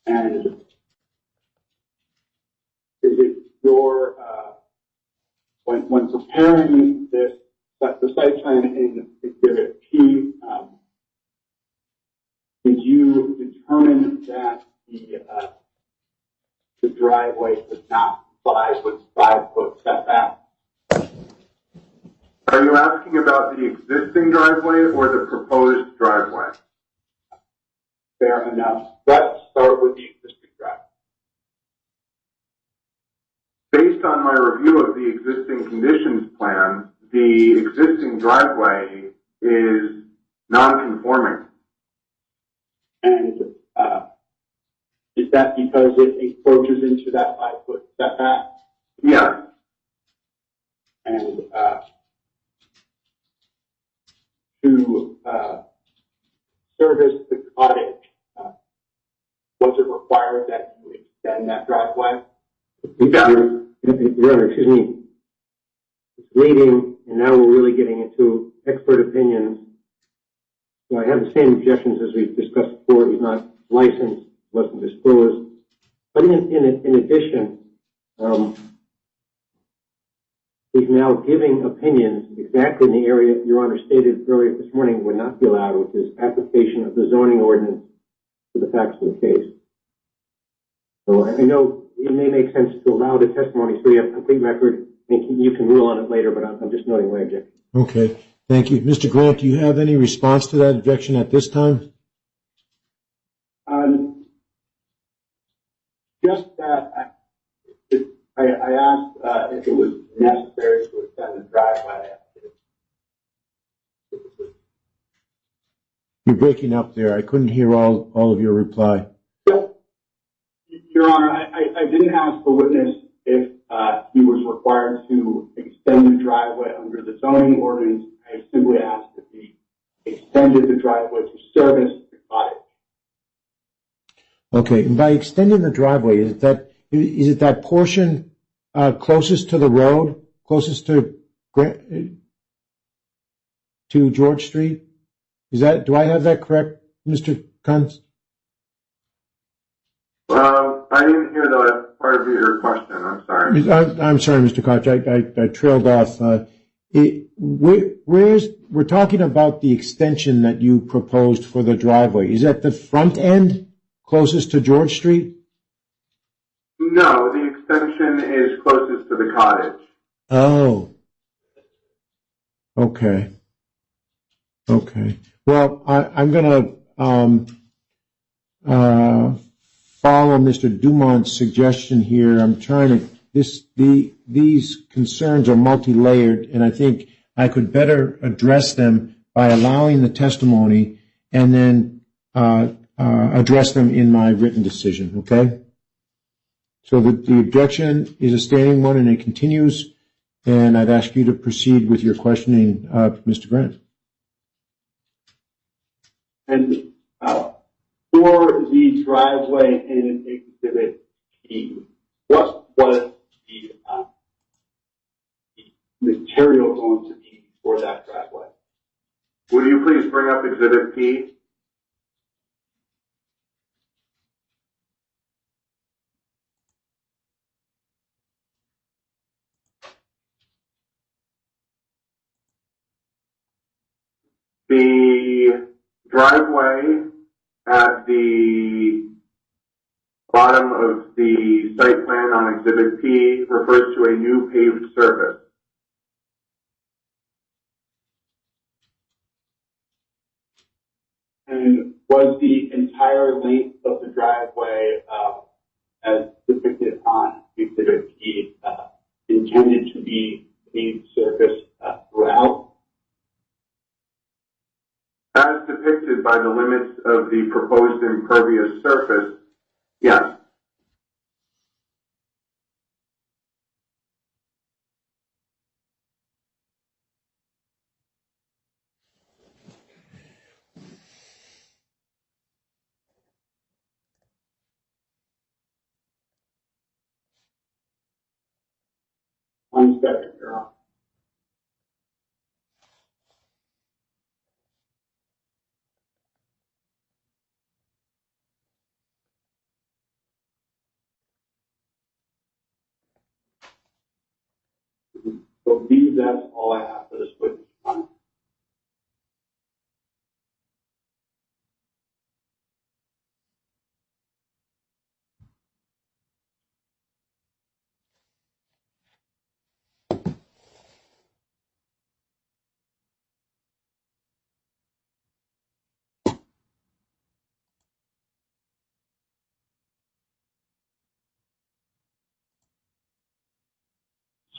And is it your, when preparing this, the site plan in Exhibit P, did you determine that the driveway does not comply with 5-foot setback? Are you asking about the existing driveway or the proposed driveway? Fair enough. Let's start with the existing driveway. Based on my review of the existing conditions plan, the existing driveway is non-conforming. And is that because it encroaches into that 5-foot setback? Yes. And to service the cottage, was it required that you extend that driveway? Your Honor, excuse me. It's leading, and now we're really getting into expert opinions. So I have the same objections as we've discussed before. He's not licensed, wasn't disclosed. But in addition, he's now giving opinions exactly in the area Your Honor stated earlier this morning would not be allowed, which is application of the zoning ordinance to the facts of the case. So I know it may make sense to allow the testimony so you have a complete record and you can rule on it later, but I'm just noting my objection. Okay. Thank you. Mr. Grant, do you have any response to that objection at this time? Just that I asked if it was necessary to extend the driveway. You're breaking up there. I couldn't hear all of your reply. Your Honor, I didn't ask the witness if he was required to extend the driveway under the zoning ordinance. I simply asked if he extended the driveway to service the cottage. Okay. And by extending the driveway, is it that portion closest to the road, closest to George Street? Do I have that correct, Mr. Kuntz? I didn't hear the part of your question. I'm sorry. I'm sorry, Mr. Koch. I trailed off. We're talking about the extension that you proposed for the driveway. Is that the front end closest to George Street? No, the extension is closest to the cottage. Oh. Okay. Okay. Well, I'm going to follow Mr. Dumont's suggestion here. I'm trying to these concerns are multi-layered, and I think I could better address them by allowing the testimony and then address them in my written decision. Okay. So the objection is a standing one, and it continues. And I'd ask you to proceed with your questioning, Mr. Grant. And for the driveway in Exhibit P, what was the material going to be for that driveway? Would you please bring up Exhibit P? The driveway at the bottom of the site plan on Exhibit P refers to a new paved surface. And was the entire length of the driveway, as depicted on Exhibit P, intended to be paved surface throughout? As depicted by the limits of the proposed impervious surface, yes. One second, Your Honor. believe that's all I have for this witness.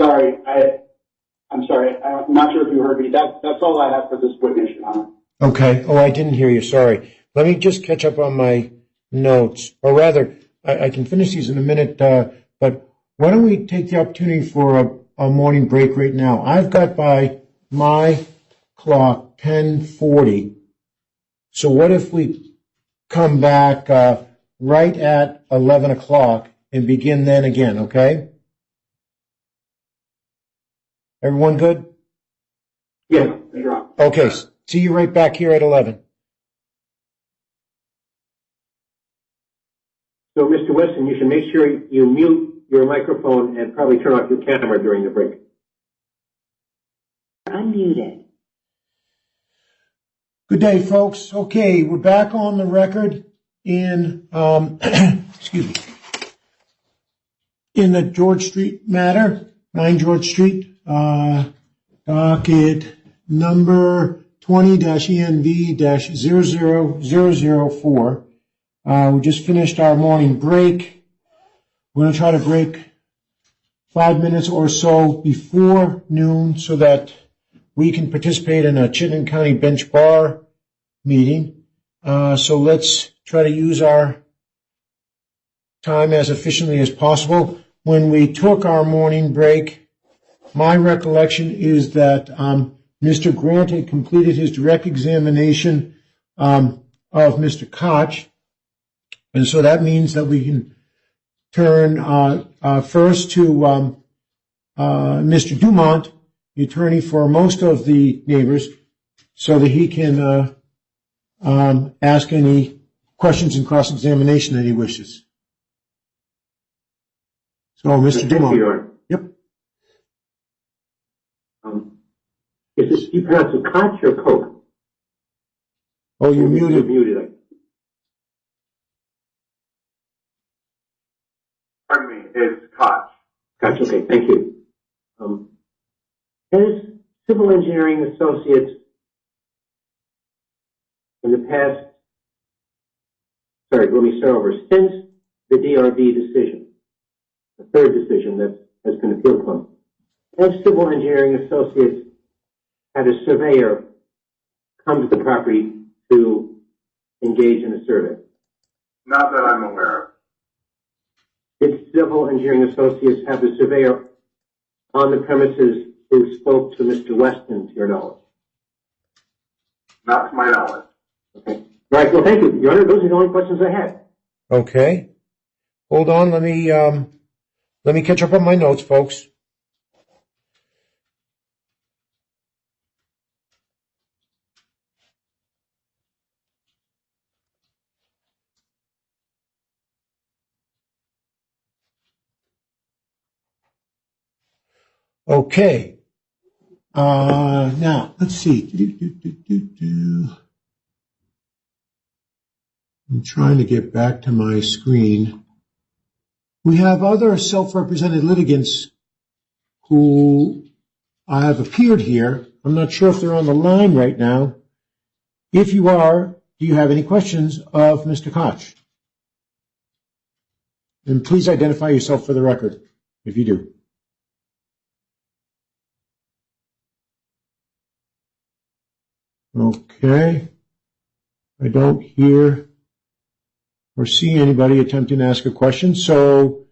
Sorry, I'm sorry. I'm not sure if you heard me. That's all I have for this witness, Your Honor. Okay. Oh, I didn't hear you. Sorry. Let me just catch up on my notes. Or rather, I can finish these in a minute, but why don't we take the opportunity for a morning break right now? I've got by my clock 10:40. So what if we come back right at 11 o'clock and begin then again, okay? Everyone good? Yeah, Your Honor. Okay. See you right back here at 11. So, Mr. Weston, you should make sure you mute your microphone and probably turn off your camera during the break. Unmuted. Good day, folks. Okay, we're back on the record in, excuse me, in the George Street matter, 9 George Street, docket number 20-ENV-00004. We just finished our morning break. We're going to try to break 5 minutes or so before noon so that we can participate in a Chittenden County Bench Bar meeting. So let's try to use our time as efficiently as possible. When we took our morning break, my recollection is that Mr. Grant had completed his direct examination of Mr. Koch. And so that means that we can turn first to Mr. Dumont, the attorney for most of the neighbors, so that he can ask any questions in cross-examination that he wishes. So, Mr. Dumont. Yep. Is this, you pronounce it Koch or Koch? Oh, you're muted. Muted. Pardon me, it's Koch. Koch, okay, thank you. Has Civil Engineering Associates in the past, let me start over, since the DRB decision, the third decision that has been appealed from, has Civil Engineering Associates had a surveyor come to the property to engage in a survey? Not that I'm aware of. Did Civil Engineering Associates have the surveyor on the premises who spoke to Mr. Weston, to your knowledge? Not to my knowledge. Okay. All right. Well, thank you, Your Honor. Those are the only questions I had. Okay. Hold on. Let me catch up on my notes, folks. Okay. Now, let's see. I'm trying to get back to my screen. We have other self-represented litigants who have appeared here. I'm not sure if they're on the line right now. If you are, do you have any questions of Mr. Koch? And please identify yourself for the record, if you do. Okay. I don't hear or see anybody attempting to ask a question. So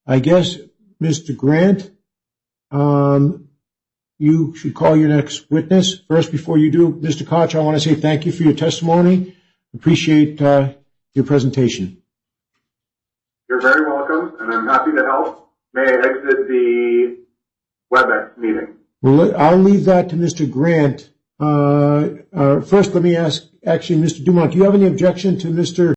I guess, Mr. Grant, you should call your next witness. First, before you do, Mr. Koch, I want to say thank you for your testimony. Appreciate your presentation. You're very welcome, and I'm happy to help. May I exit the WebEx meeting? Well, I'll leave that to Mr. Grant. First, let me ask, actually, Mr. Dumont, do you have any objection to Mr.